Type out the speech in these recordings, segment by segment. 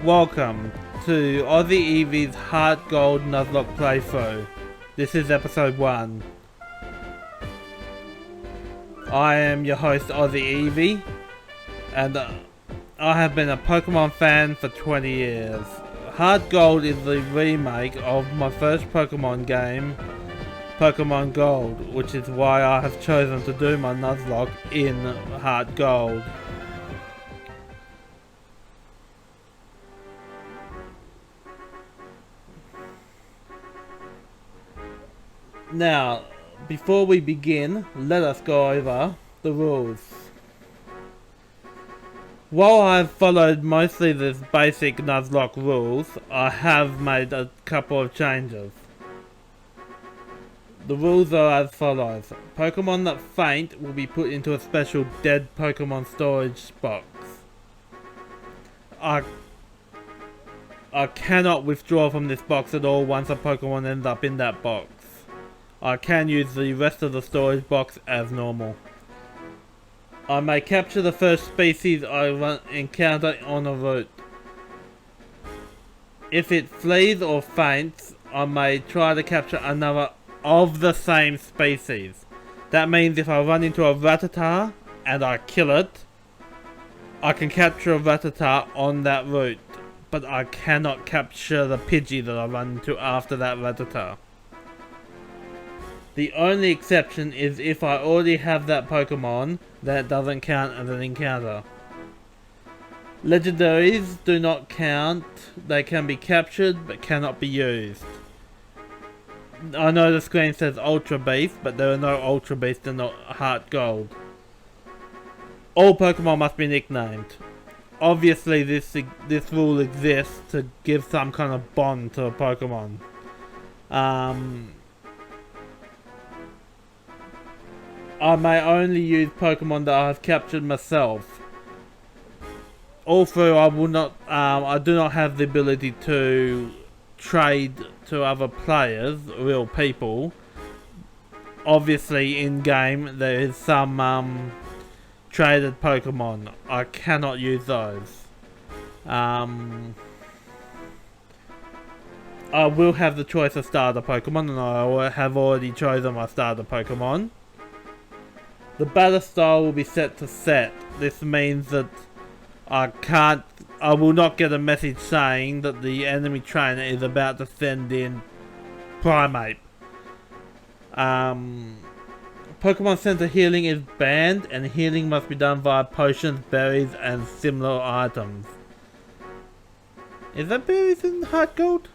Welcome to AussieEevee's HeartGold Nuzlocke playthrough. This is episode 1. I am your host AussieEevee, and I have been a Pokemon fan for 20 years. HeartGold is the remake of my first Pokemon game, Pokemon Gold, which is why I have chosen to do my Nuzlocke in HeartGold. Now, before we begin, let us go over the rules. While I've followed mostly the basic Nuzlocke rules, I have made a couple of changes. The rules are as follows. Pokemon that faint will be put into a special dead Pokemon storage box. I cannot withdraw from this box at all once a Pokemon ends up in that box. I can use the rest of the storage box as normal. I may capture the first species I encounter on a route. If it flees or faints, I may try to capture another of the same species. That means if I run into a Rattata and I kill it, I can capture a Rattata on that route, but I cannot capture the Pidgey that I run into after that Rattata. The only exception is if I already have that Pokemon, that doesn't count as an encounter. Legendaries do not count. They can be captured but cannot be used. I know the screen says Ultra Beast, but there are no Ultra Beasts in HeartGold. All Pokemon must be nicknamed. Obviously this rule exists to give some kind of bond to a Pokemon. I may only use Pokemon that I have captured myself. Also, I do not have the ability to trade to other players, real people. Obviously, in game there is some traded Pokemon. I cannot use those. I will have the choice of starter Pokemon, and I have already chosen my starter Pokemon. The battle style will be set to set. This means that I will not get a message saying that the enemy trainer is about to send in Primeape. Pokemon Center healing is banned, and healing must be done via potions, berries, and similar items. Is that berries in HeartGold?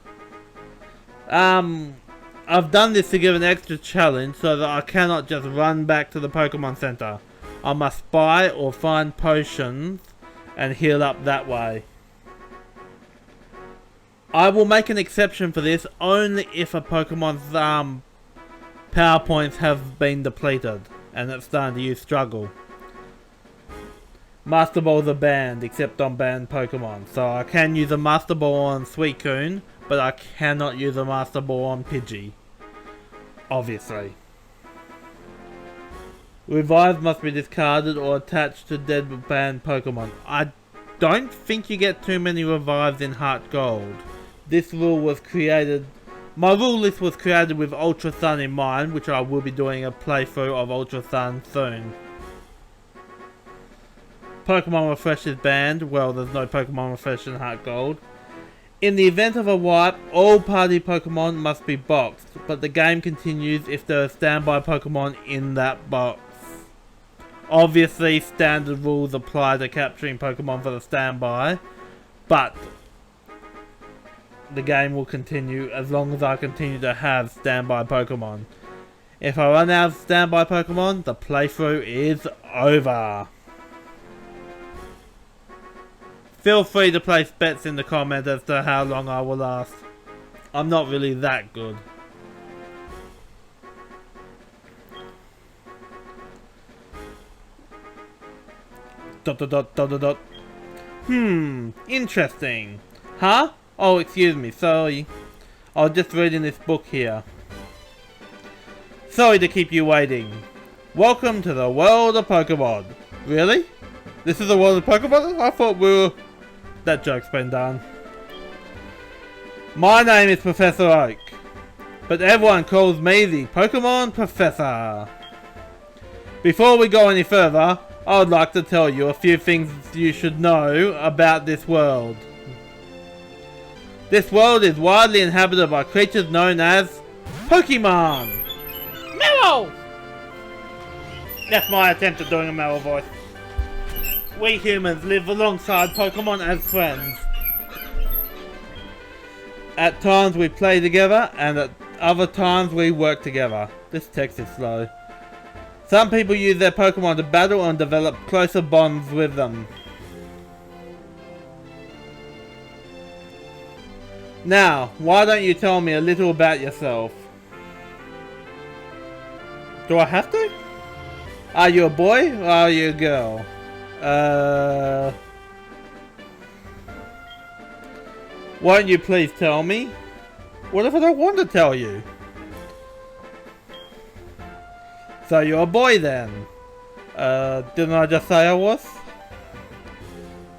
I've done this to give an extra challenge so that I cannot just run back to the Pokemon Center. I must buy or find potions and heal up that way. I will make an exception for this only if a Pokemon's power points have been depleted and it's starting to use struggle. Master Balls are banned except on banned Pokemon, so I can use a Master Ball on Suicune, but I cannot use a Master Ball on Pidgey. Obviously. Revives must be discarded or attached to dead banned Pokemon. I don't think you get too many revives in HeartGold. This rule was created... My rule list was created with Ultra Sun in mind, which I will be doing a playthrough of Ultra Sun soon. Pokemon Refresh is banned. Well, there's no Pokemon Refresh in HeartGold. In the event of a wipe, all party Pokemon must be boxed, but the game continues if there are standby Pokemon in that box. Obviously, standard rules apply to capturing Pokemon for the standby, but the game will continue as long as I continue to have standby Pokemon. If I run out of standby Pokemon, the playthrough is over. Feel free to place bets in the comments as to how long I will last. I'm not really that good. Interesting. Huh? Oh, excuse me, sorry. I was just reading this book here. Sorry to keep you waiting. Welcome to the world of Pokemon. Really? This is the world of Pokemon? I thought we were... That joke's been done. My name is Professor Oak, but everyone calls me the Pokemon Professor. Before we go any further, I would like to tell you a few things you should know about this world. This world is widely inhabited by creatures known as Pokemon. Mellow! That's my attempt at doing a Mellow voice. We humans live alongside Pokemon as friends. At times we play together, and at other times we work together. This text is slow. Some people use their Pokemon to battle and develop closer bonds with them. Now, why don't you tell me a little about yourself? Do I have to? Are you a boy or are you a girl? Won't you please tell me? What if I don't want to tell you? So you're a boy then? Didn't I just say I was?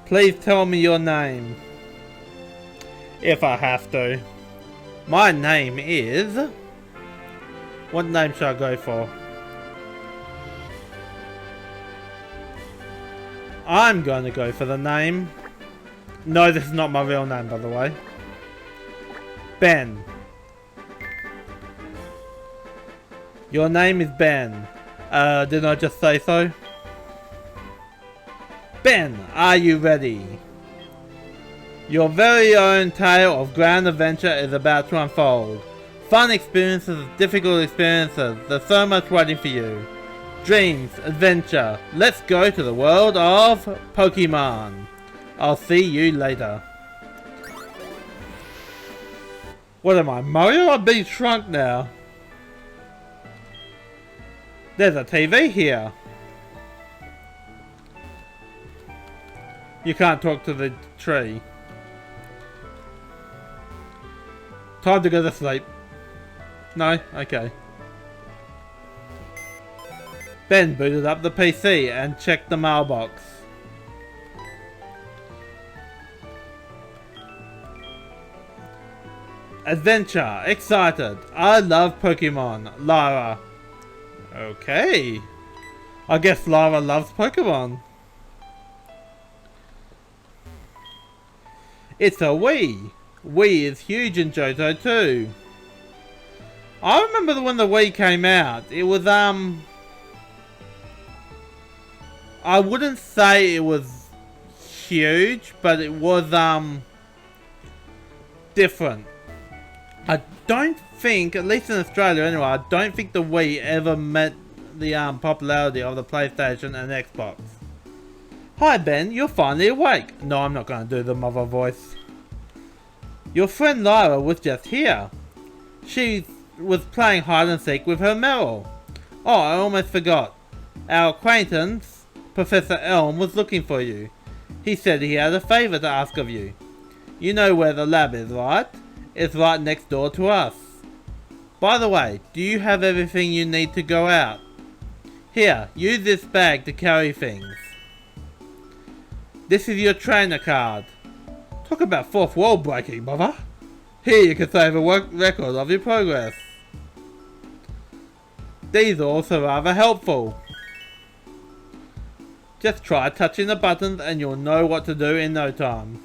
Please tell me your name. If I have to. My name is... What name should I go for? I'm going to go for the name... No, this is not my real name, by the way. Ben. Your name is Ben. Didn't I just say so? Ben, are you ready? Your very own tale of grand adventure is about to unfold. Fun experiences, difficult experiences, there's so much waiting for you. Dreams, adventure, let's go to the world of Pokemon. I'll see you later. What am I, Mario? I'm being shrunk now. There's a TV here. You can't talk to the tree. Time to go to sleep. No? Okay. Ben booted up the PC and checked the mailbox. Adventure. Excited. I love Pokemon. Lara. Okay. I guess Lara loves Pokemon. It's a Wii. Wii is huge in Johto too. I remember when the Wii came out. It was I wouldn't say it was huge, but it was different. I don't think, at least in Australia anyway, I don't think the Wii ever met the popularity of the PlayStation and Xbox. Hi Ben, you're finally awake. No, I'm not going to do the mother voice. Your friend Lyra was just here. She was playing hide and seek with her Meryl. Oh, I almost forgot. Our acquaintance, Professor Elm, was looking for you. He said he had a favour to ask of you. You know where the lab is, right? It's right next door to us. By the way, do you have everything you need to go out? Here, use this bag to carry things. This is your trainer card. Talk about fourth wall breaking, brother. Here you can save a record of your progress. These are also rather helpful. Just try touching the buttons and you'll know what to do in no time.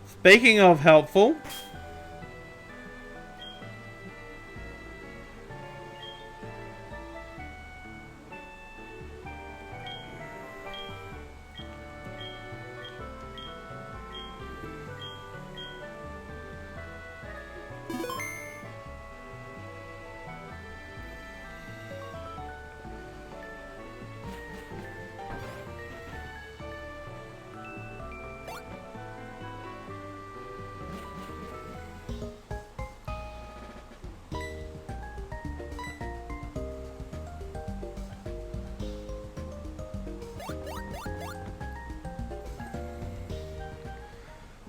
Speaking of helpful,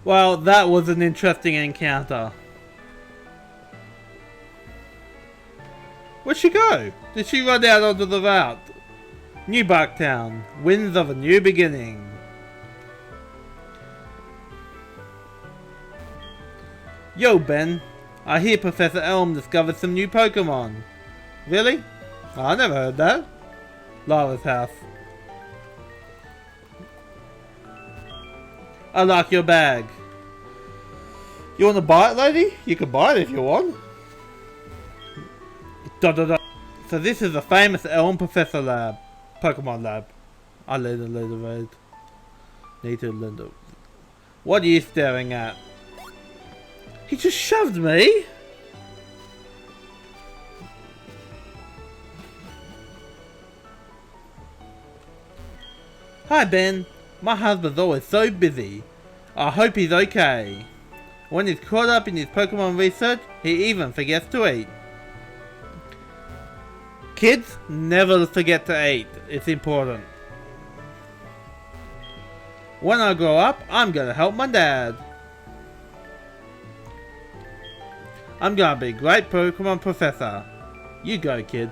well, that was an interesting encounter. Where'd she go? Did she run out onto the route? New Barktown, winds of a new beginning. Yo, Ben. I hear Professor Elm discovered some new Pokemon. Really? Oh, I never heard that. Lara's house. I like your bag. You want to buy it, lady? You can buy it if you want. Dot dot dot. So this is the famous Elm Professor Lab. Pokemon Lab. I lead a little red. Need to Linda. What are you staring at? He just shoved me! Hi Ben. My husband's always so busy. I hope he's okay. When he's caught up in his Pokemon research, he even forgets to eat. Kids, never forget to eat. It's important. When I grow up, I'm gonna help my dad. I'm gonna be a great Pokemon professor. You go, kid.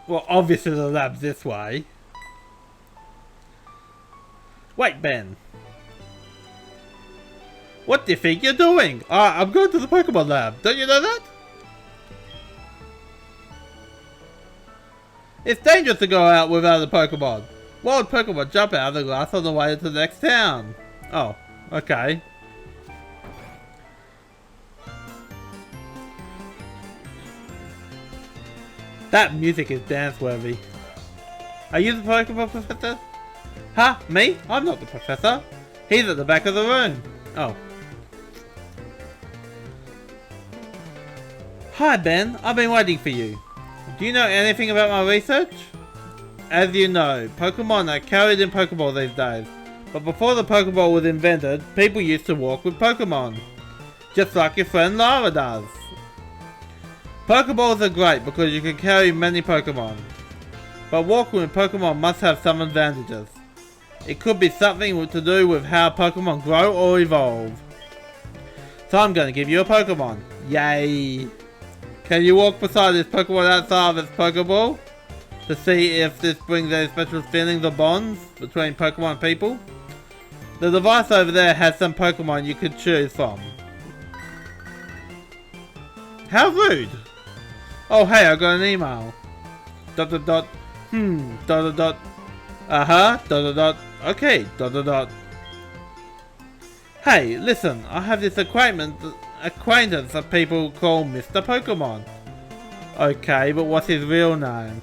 Well, obviously the lab's this way. Wait, Ben. What do you think you're doing? I'm going to the Pokemon lab. Don't you know that? It's dangerous to go out without a Pokemon. Wild Pokemon jump out of the glass on the way to the next town. Oh, okay. That music is dance-worthy. Are you the Pokemon Professor? Huh? Me? I'm not the Professor. He's at the back of the room. Oh. Hi Ben, I've been waiting for you. Do you know anything about my research? As you know, Pokemon are carried in Pokeballs these days. But before the Pokeball was invented, people used to walk with Pokemon. Just like your friend Lara does. Pokeballs are great because you can carry many Pokemon. But walking with Pokemon must have some advantages. It could be something to do with how Pokemon grow or evolve. So I'm going to give you a Pokemon. Yay! Can you walk beside this Pokemon outside of its Pokeball? To see if this brings any special feelings or bonds between Pokemon and people? The device over there has some Pokemon you could choose from. How rude! Oh hey, I got an email. Dot dot dot. Dot dot dot. Dot dot dot. Okay. Dot dot dot. Hey, listen, I have this acquaintance that people call Mr. Pokemon. Okay, but what's his real name?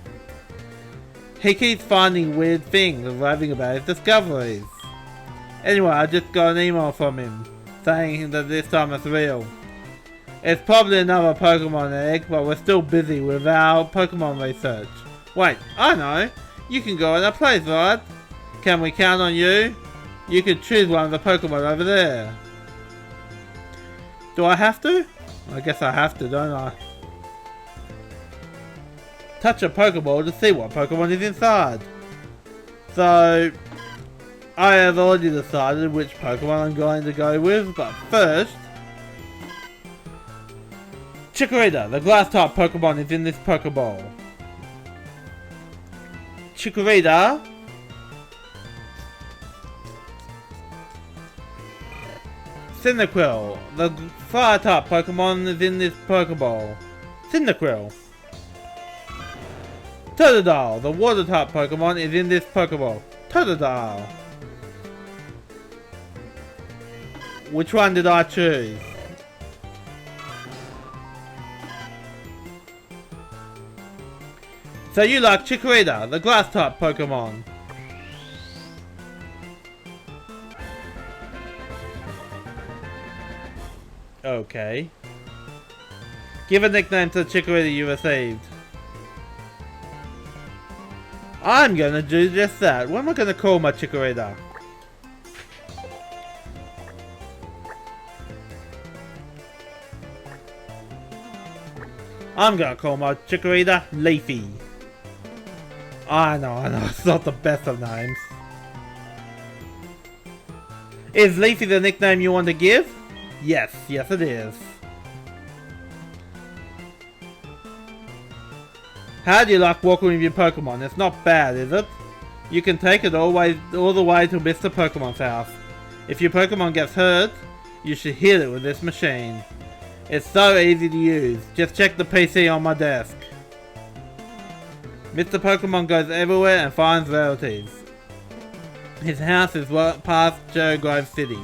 He keeps finding weird things and raving about his discoveries. Anyway, I just got an email from him, saying that this time it's real. It's probably another Pokemon egg, but we're still busy with our Pokemon research. Wait, I know! You can go on a place, right? Can we count on you? You can choose one of the Pokemon over there. Do I have to? I guess I have to, don't I? Touch a Pokeball to see what Pokemon is inside. So, I have already decided which Pokemon I'm going to go with, but first... Chikorita, the Glass-type Pokemon, is in this Pokeball. Chikorita... Cyndaquil, the Fire-type Pokemon, is in this Pokeball. Cyndaquil. Totodile, the Water-type Pokemon, is in this Pokeball. Totodile. Which one did I choose? So you like Chikorita, the Glass-type Pokemon. Okay. Give a nickname to the Chikorita you received. I'm gonna do just that. What am I gonna call my Chikorita? I'm gonna call my Chikorita Leafy. I know, it's not the best of names. Is Leafy the nickname you want to give? Yes it is. How do you like walking with your Pokemon? It's not bad, is it? You can take it all the way to Mr. Pokemon's house. If your Pokemon gets hurt, you should heal it with this machine. It's so easy to use. Just check the PC on my desk. Mr. Pokemon goes everywhere and finds relatives. His house is past Cherry Grove City.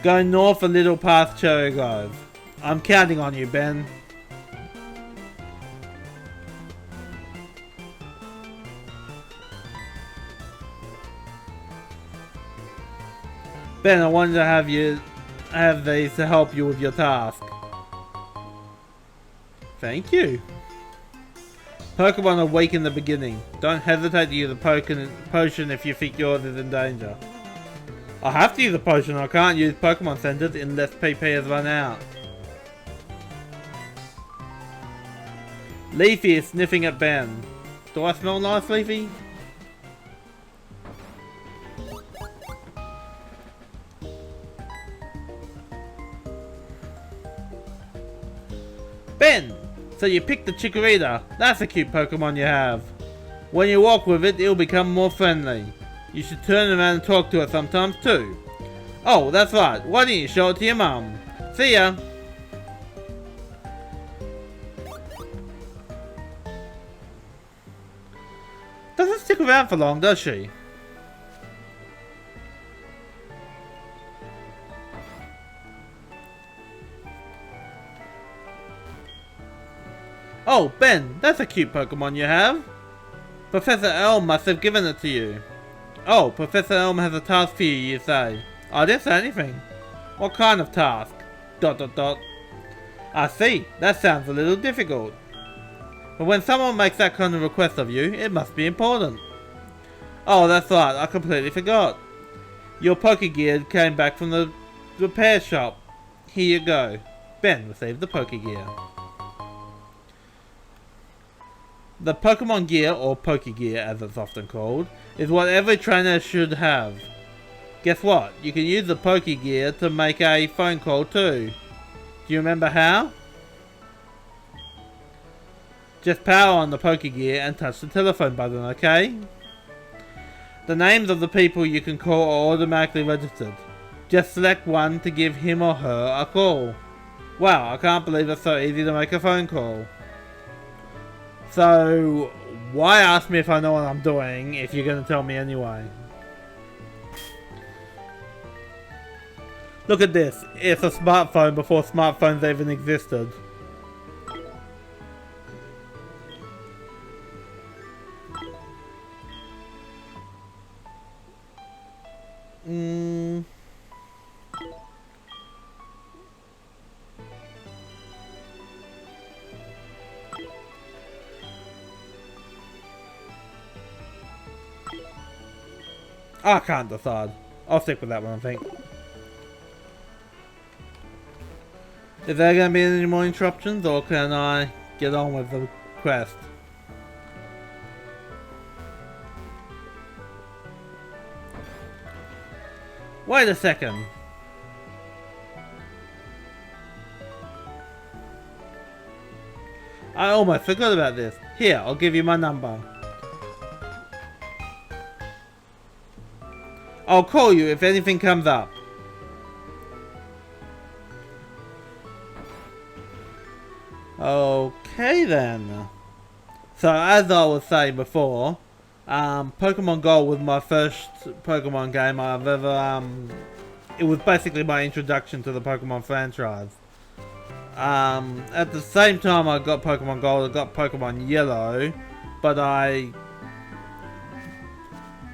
Go north a little past Cherry Grove. I'm counting on you, Ben. Ben, I wanted to have these to help you with your task. Thank you. Pokemon are weak in the beginning. Don't hesitate to use a potion if you think yours is in danger. I have to use a potion. I can't use Pokemon Centers unless PP has run out. Leafy is sniffing at Ben. Do I smell nice, Leafy? Ben! So you picked the Chikorita. That's a cute Pokemon you have. When you walk with it, it'll become more friendly. You should turn around and talk to it sometimes too. Oh, that's right. Why don't you show it to your mum? See ya! Doesn't stick around for long, does she? Oh, Ben, that's a cute Pokemon you have. Professor Elm must have given it to you. Oh, Professor Elm has a task for you, you say. I didn't say anything. What kind of task? ... I see, that sounds a little difficult. But when someone makes that kind of request of you, it must be important. Oh, that's right, I completely forgot. Your Pokegear came back from the repair shop. Here you go. Ben received the Pokegear. The Pokemon Gear, or Pokegear as it's often called, is what every trainer should have. Guess what? You can use the Pokegear to make a phone call too. Do you remember how? Just power on the Pokegear and touch the telephone button, okay? The names of the people you can call are automatically registered. Just select one to give him or her a call. Wow, I can't believe it's so easy to make a phone call. So, why ask me if I know what I'm doing if you're going to tell me anyway? Look at this. It's a smartphone before smartphones even existed. I can't decide. I'll stick with that one, I think. Is there going to be any more interruptions, or can I get on with the quest? Wait a second. I almost forgot about this. Here, I'll give you my number. I'll call you if anything comes up. Okay then. So as I was saying before, Pokemon Gold was my first Pokemon game I've ever, it was basically my introduction to the Pokemon franchise. At the same time I got Pokemon Gold, I got Pokemon Yellow, but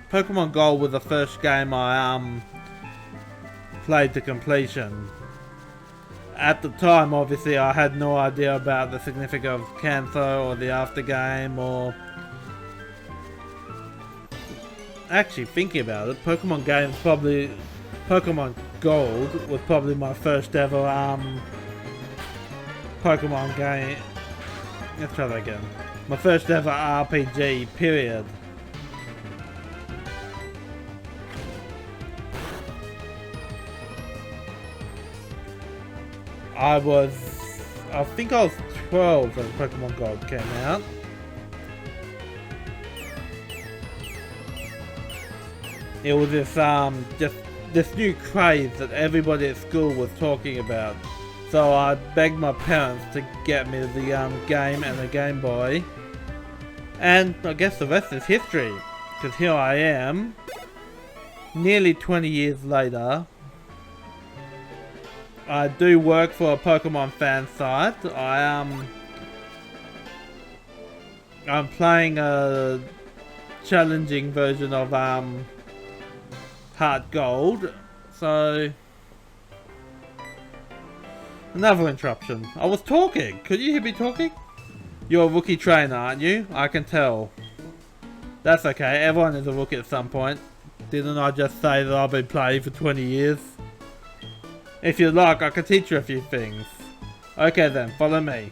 Pokemon Gold was the first game I played to completion. At the time, obviously, I had no idea about the significance of Kanto or the after game, or actually thinking about it, Pokemon Gold was probably my first ever Pokemon game. Let's try that again. My first ever RPG, period. I think I was 12 when Pokemon Gold came out. it was just this new craze that everybody at school was talking about. So I begged my parents to get me the game and the Game Boy. And I guess the rest is history. Because here I am, nearly 20 years later. I do work for a Pokemon fan site. I'm playing a challenging version of HeartGold. So another interruption. I was talking. Could you hear me talking? You're a rookie trainer, aren't you? I can tell. That's okay. Everyone is a rookie at some point. Didn't I just say that I've been playing for 20 years? If you'd like, I can teach you a few things. Okay then, follow me.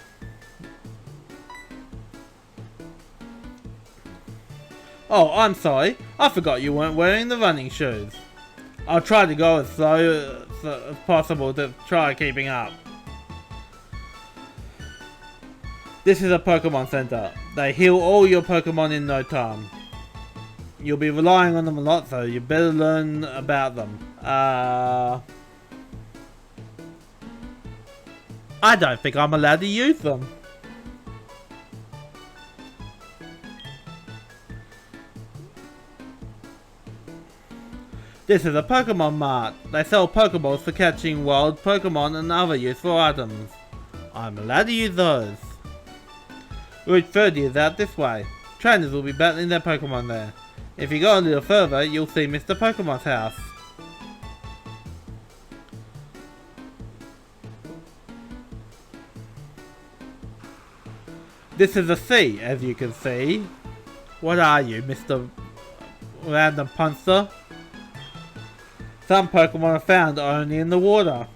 Oh, I'm sorry. I forgot you weren't wearing the running shoes. I'll try to go as slow as possible to try keeping up. This is a Pokemon Center. They heal all your Pokemon in no time. You'll be relying on them a lot, so you better learn about them. I don't think I'm allowed to use them. This is a Pokemon Mart. They sell Pokeballs for catching wild Pokemon and other useful items. I'm allowed to use those. Route 30 is out this way. Trainers will be battling their Pokemon there. If you go a little further, you'll see Mr. Pokemon's house. This is a sea, as you can see. What are you, Mr. Random Punster? Some Pokemon are found only in the water.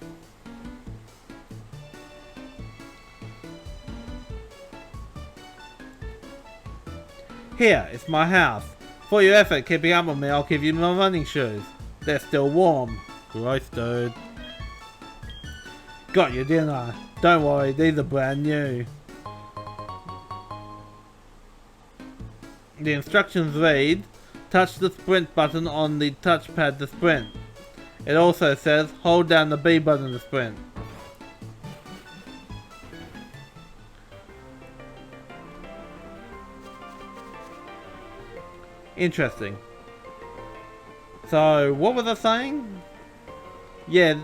Here, it's my house. For your effort keeping up with me, I'll give you my running shoes. They're still warm. Gross, dude. Got you, didn't I? Don't worry, these are brand new. The instructions read, touch the sprint button on the touchpad to sprint. It also says, hold down the B button to sprint. Interesting. So, what was I saying? Yeah,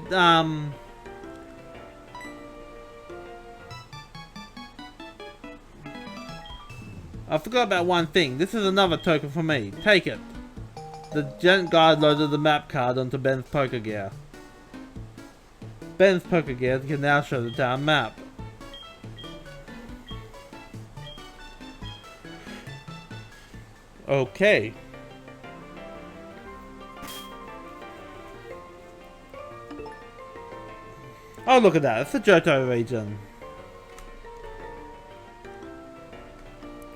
I forgot about one thing. This is another token for me. Take it. The gent guy loaded the map card onto Ben's Pokegear. Ben's Pokegear can now show the town map. Okay. Oh, look at that. It's the Johto Region.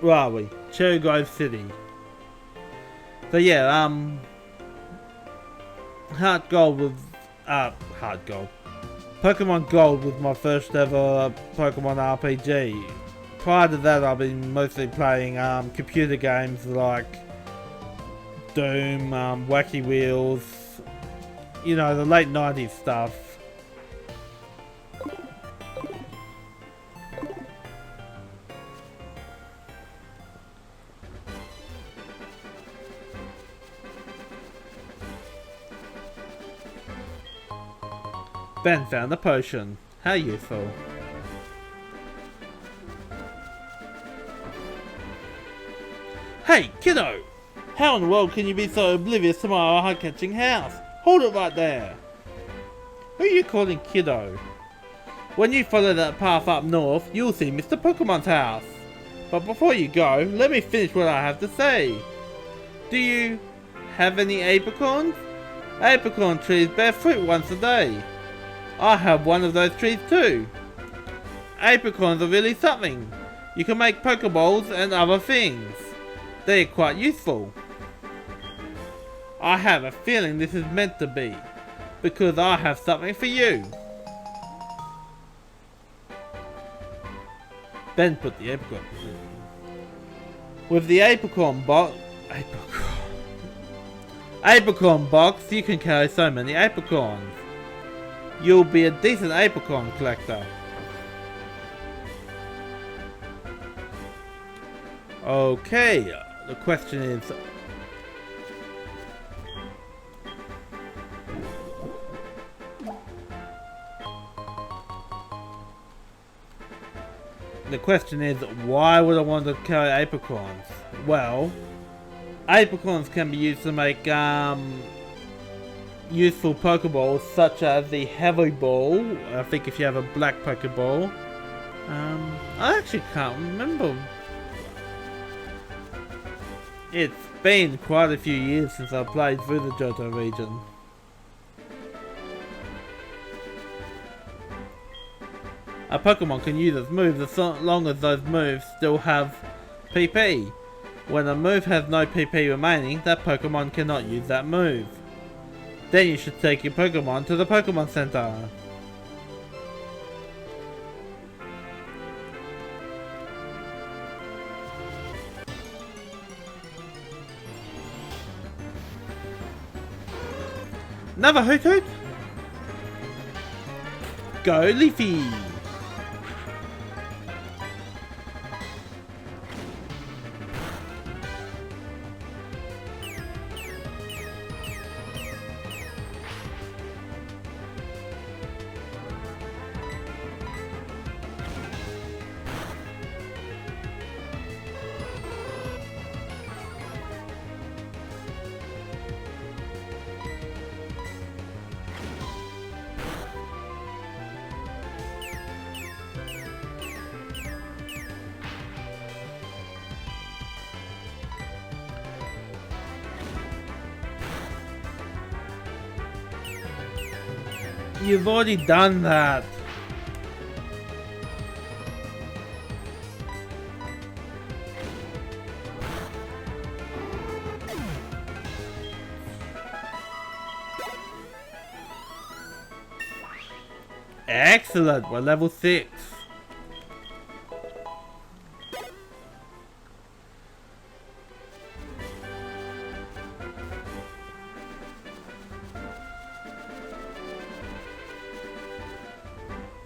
Where are we? Cherry Grove City. So yeah, HeartGold was, HeartGold. Pokemon Gold was my first ever Pokemon RPG. Prior to that, I've been mostly playing computer games like Doom, Wacky Wheels, you know, the late 90s stuff. Ben found the potion. How useful. Hey, kiddo! How in the world can you be so oblivious to my eye-catching house? Hold it right there! Who are you calling kiddo? When you follow that path up north, you'll see Mr. Pokemon's house. But before you go, let me finish what I have to say. Do you have any apricorns? Apricorn trees bear fruit once a day. I have one of those trees too. Apricorns are really something. You can make Pokeballs and other things. They are quite useful. I have a feeling this is meant to be, because I have something for you. Ben put the apricorn. With the apricorn Apricorn box, you can carry so many apricorns. You'll be a decent apricorn collector. Okay, the question is... why would I want to carry apricorns? Well, apricorns can be used to make useful Pokeballs, such as the Heavy Ball. I think if you have a black Pokeball. I actually can't remember. It's been quite a few years since I played through the Johto region. A Pokemon can use its moves as long as those moves still have PP. When a move has no PP remaining, that Pokemon cannot use that move. Then you should take your Pokemon to the Pokemon Center. Another Hoot Hoot? Go Leafy! You've already done that. Excellent, we're level 6.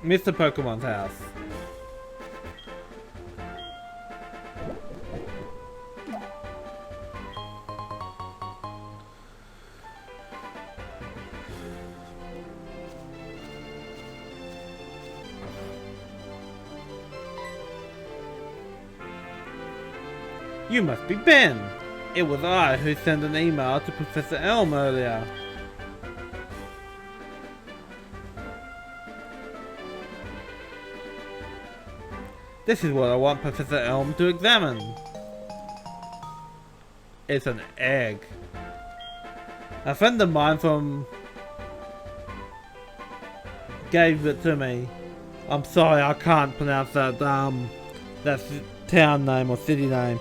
Mr. Pokemon's house. You must be Ben. It was I who sent an email to Professor Elm earlier. This is what I want Professor Elm to examine. It's an egg. A friend of mine gave it to me. I'm sorry, I can't pronounce that town name or city name.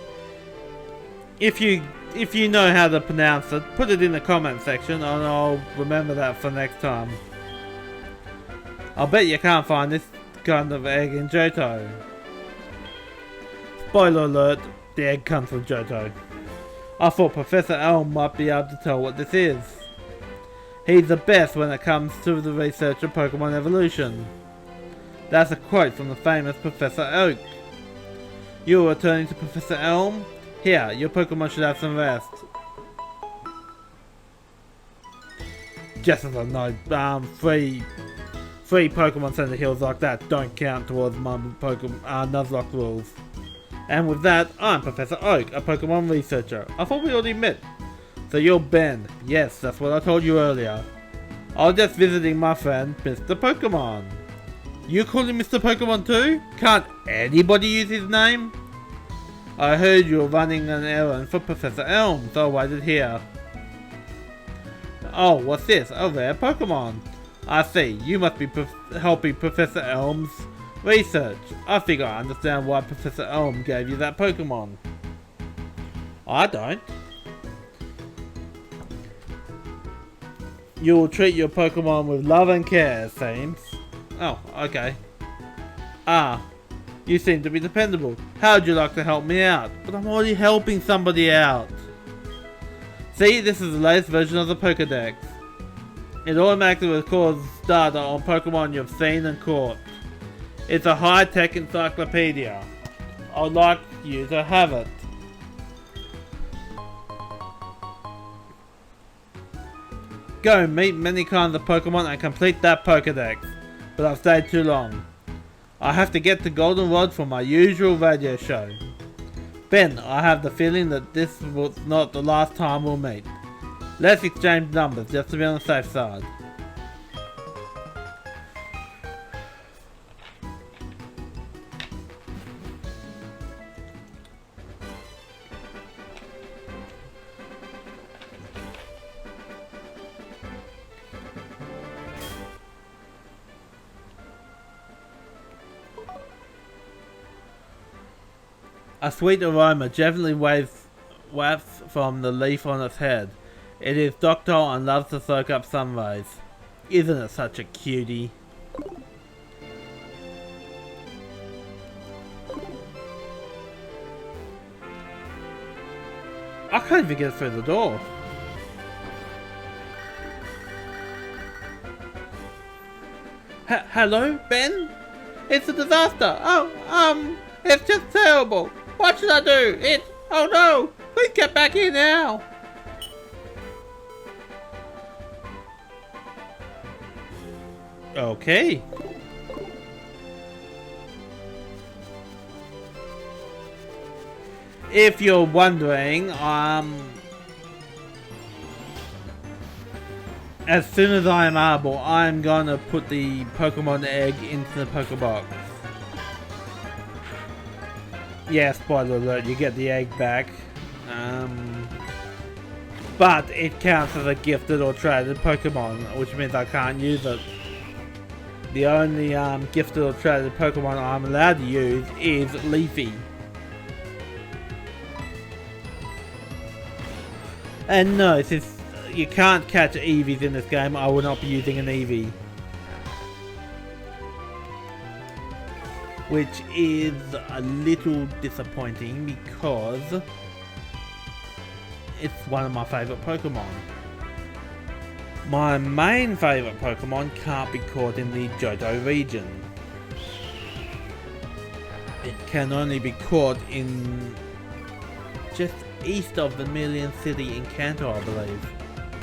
If you know how to pronounce it, put it in the comment section and I'll remember that for next time. I'll bet you can't find this kind of egg in Johto. Spoiler alert, the egg comes from Johto. I thought Professor Elm might be able to tell what this is. He's the best when it comes to the research of Pokemon evolution. That's a quote from the famous Professor Oak. You are returning to Professor Elm? Here, your Pokemon should have some rest. Just as I know, free Pokemon Center heals like that don't count towards my Nuzlocke rules. And with that, I'm Professor Oak, a Pokemon researcher. I thought we already met. So you're Ben. Yes, that's what I told you earlier. I was just visiting my friend, Mr. Pokemon. You call him Mr. Pokemon too? Can't anybody use his name? I heard you were running an errand for Professor Elm, so I waited here. Oh, what's this? A rare Pokemon. I see, you must be helping Professor Elm's research. I think I understand why Professor Elm gave you that Pokemon. I don't. You will treat your Pokemon with love and care, it seems. Oh, okay. Ah, you seem to be dependable. How would you like to help me out? But I'm already helping somebody out. See, this is the latest version of the Pokédex. It automatically records data on Pokemon you've seen and caught. It's a high-tech encyclopedia. I'd like you to have it. Go meet many kinds of Pokemon and complete that Pokédex. But I've stayed too long. I have to get to Goldenrod for my usual radio show. Ben, I have the feeling that this was not the last time we'll meet. Let's exchange numbers just to be on the safe side. A sweet aroma gently wafts from the leaf on its head. It is docile and loves to soak up sun rays. Isn't it such a cutie? I can't even get through the door. Hello, Ben? It's a disaster. It's just terrible. What should I do? Oh no! Please get back here now! Okay. If you're wondering, as soon as I am able, I'm gonna put the Pokemon egg into the Pokebox. Yeah, spoiler alert, you get the egg back. But it counts as a gifted or traded Pokemon, which means I can't use it. The only gifted or traded Pokemon I'm allowed to use is Leafy. And no, since you can't catch Eevees in this game, I will not be using an Eevee. Which is a little disappointing because it's one of my favourite Pokemon. My main favourite Pokemon can't be caught in the Johto Region. It can only be caught in just east of the Vermilion City in Kanto, I believe.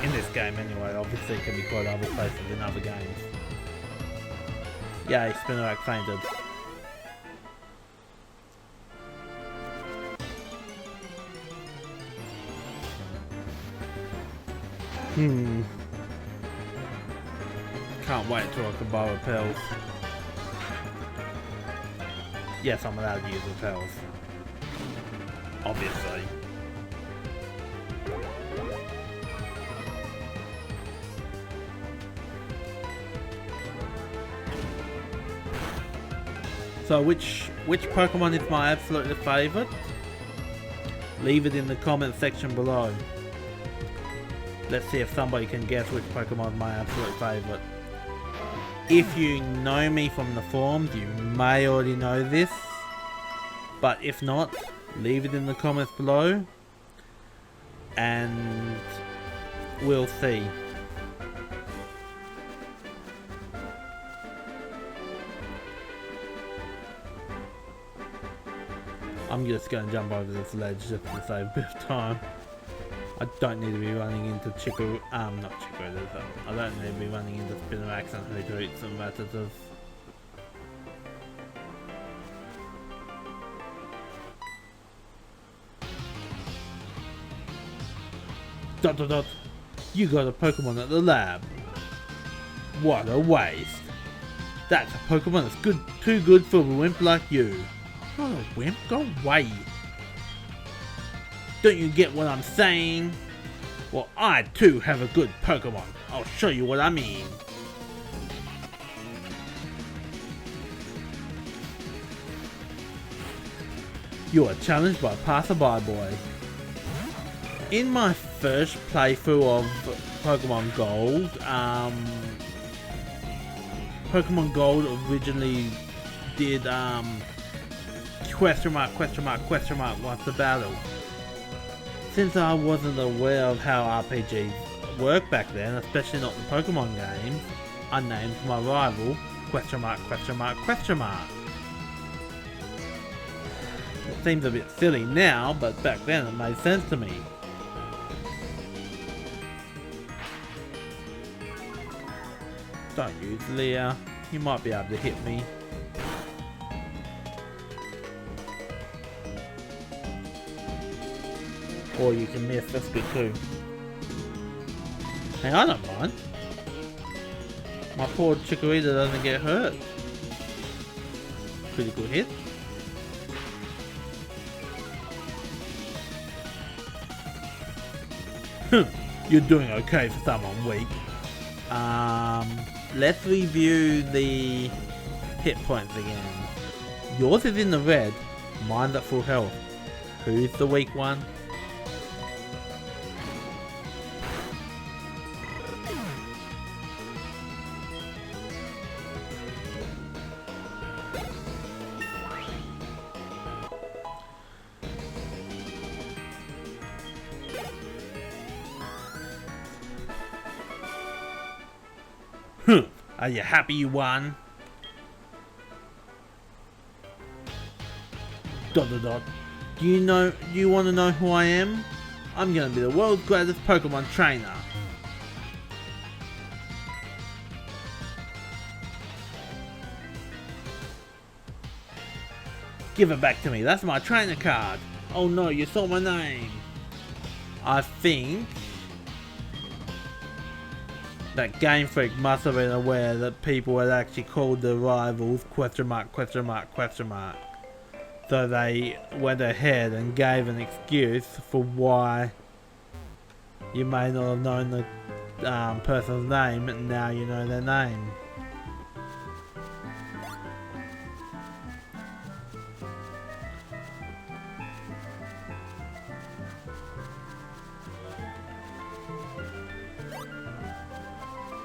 In this game anyway, obviously it can be caught other places in other games. Yay, Spinarak fainted. Can't wait till I can buy repels. Yes, I'm allowed to use repels. Obviously. So which Pokemon is my absolute favourite? Leave it in the comment section below. Let's see if somebody can guess which Pokemon is my absolute favourite. If you know me from the forums, you may already know this. But if not, leave it in the comments below. And we'll see. I'm just going to jump over this ledge just to save a bit of time. I don't need to be running into not Chikorita, I don't need to be running into Spinarak and Hootroots and Rattatas. ... You got a Pokemon at the lab. What a waste. That's a Pokemon that's too good for a wimp like you. Not a wimp, go away. Don't you get what I'm saying? Well, I too have a good Pokemon. I'll show you what I mean. You are challenged by Passerby Boy. In my first playthrough of Pokemon Gold, Pokemon Gold originally did question mark, what's the battle? Since I wasn't aware of how RPGs work back then, especially not the Pokemon games, I named my rival question mark question mark question mark. It seems a bit silly now, but back then it made sense to me. Don't use Leah, you might be able to hit me. Or you can miss, that's good too. Hey, I don't mind. My poor Chikorita doesn't get hurt. Critical hit. You're doing okay for someone weak. Let's review the hit points again. Yours is in the red, mine's at full health. Who's the weak one? Are you happy you won? Dot dot dot. Do you want to know who I am? I'm gonna be the world's greatest Pokemon trainer. Give it back to me, that's my trainer card. Oh no, you saw my name. I think that Game Freak must have been aware that people had actually called the rivals question mark question mark question mark. So they went ahead and gave an excuse for why you may not have known the person's name, and now you know their name.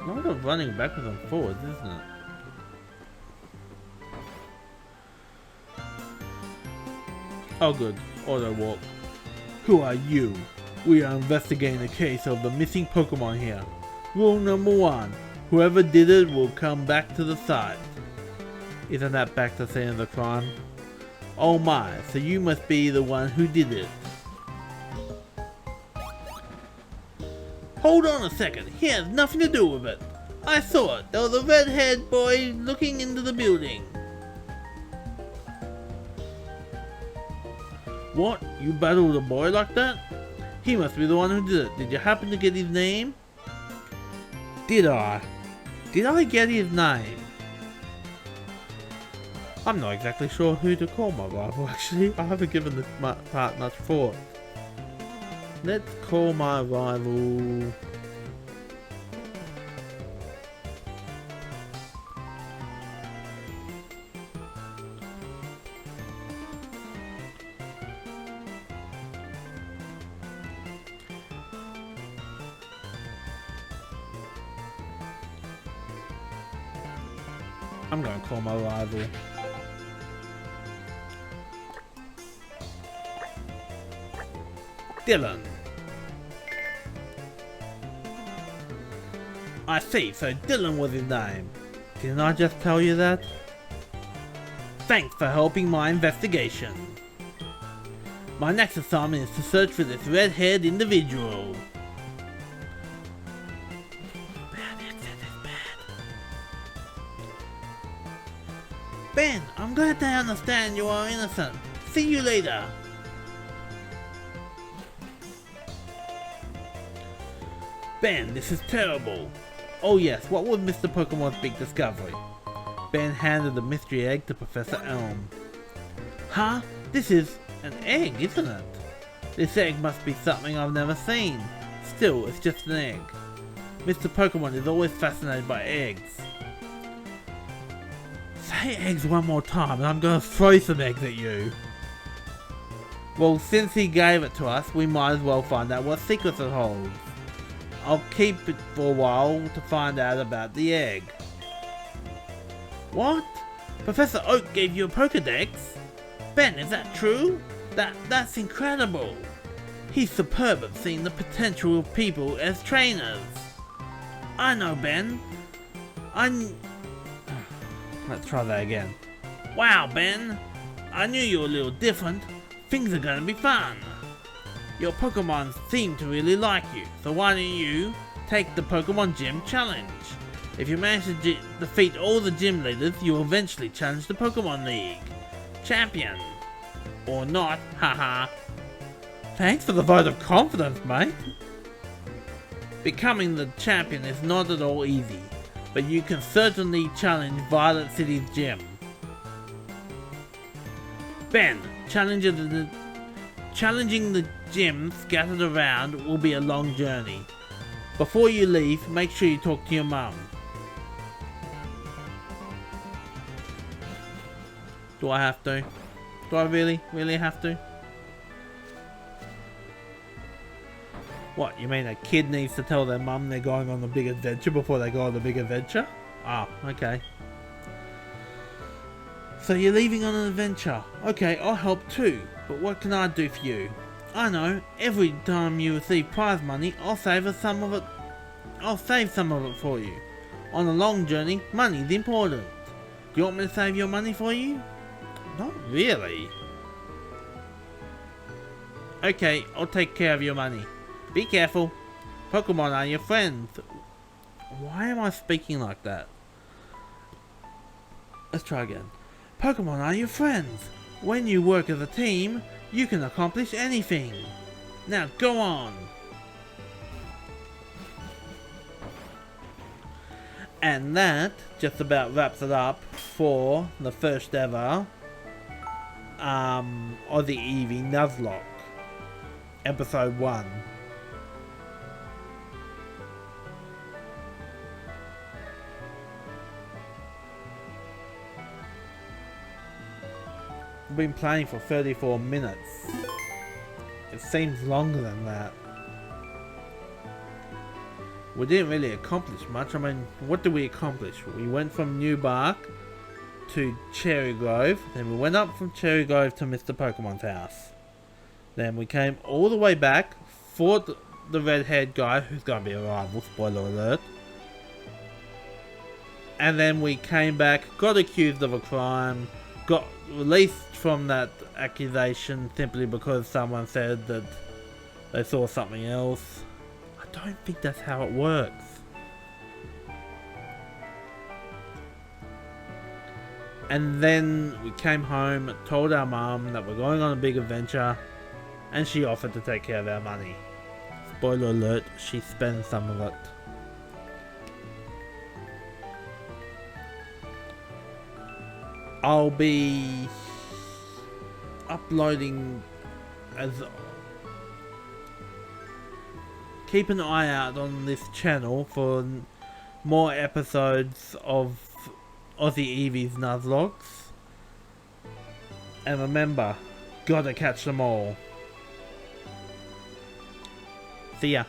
A lot of running backwards and forwards, isn't it? Oh good, auto walk. Who are you? We are investigating the case of the missing Pokemon here. Rule number 1. Whoever did it will come back to the site. Isn't that back to the scene of the crime? Oh my, so you must be the one who did it. Hold on a second, he has nothing to do with it. I saw it, there was a red-haired boy looking into the building. What? You battled a boy like that? He must be the one who did it. Did you happen to get his name? Did I? Did I get his name? I'm not exactly sure who to call my rival actually. I haven't given this part much thought. Let's call my rival... I'm going to call my rival Dylan. I see, so Dylan was his name. Didn't I just tell you that? Thanks for helping my investigation. My next assignment is to search for this red-haired individual. Ben, I'm glad they understand you are innocent. See you later. Ben, this is terrible. Oh yes, what was Mr. Pokemon's big discovery? Ben handed the mystery egg to Professor Elm. Huh? This is an egg, isn't it? This egg must be something I've never seen. Still, it's just an egg. Mr. Pokemon is always fascinated by eggs. Say eggs one more time and I'm gonna throw some eggs at you. Well, since he gave it to us, we might as well find out what secrets it holds. I'll keep it for a while to find out about the egg. What? Professor Oak gave you a Pokedex? Ben, is that true? That's incredible. He's superb at seeing the potential of people as trainers. I know, Ben. Let's try that again. Wow, Ben. I knew you were a little different. Things are gonna be fun. Your Pokemon seem to really like you, so why don't you take the Pokemon Gym Challenge? If you manage to defeat all the gym leaders, you will eventually challenge the Pokemon League champion. Or not, haha. Thanks for the vote of confidence, mate. Becoming the champion is not at all easy, but you can certainly challenge Violet City's gym. Ben, challenging the gym scattered around will be a long journey. Before you leave, make sure you talk to your mum. Do I have to? Do I really have to? What, you mean a kid needs to tell their mum they're going on a big adventure before they go on the big adventure? Ah, okay. So you're leaving on an adventure. Okay, I'll help too. But what can I do for you? I know, every time you receive prize money, I'll save some of it for you. On a long journey, money's important. Do you want me to save your money for you? Not really. Okay, I'll take care of your money. Be careful. Pokemon are your friends. Why am I speaking like that? Let's try again. Pokemon are your friends. When you work as a team, you can accomplish anything. Now go on. And that just about wraps it up for the first ever AussieEevee's Nuzlocke, episode 1. I've been playing for 34 minutes. It seems longer than that. We didn't really accomplish much. I mean, what did we accomplish? We went from New Bark to Cherry Grove, then we went up from Cherry Grove to Mr. Pokemon's house. Then we came all the way back, fought the red-haired guy, who's gonna be a rival, spoiler alert. And then we came back, got accused of a crime, got released from that accusation simply because someone said that they saw something else. I don't think that's how it works. And then we came home, told our mum that we're going on a big adventure, and she offered to take care of our money. Spoiler alert, she spent some of it. I'll be uploading keep an eye out on this channel for more episodes of AussieEevee's Nuzlocks. And remember, gotta catch them all. See ya.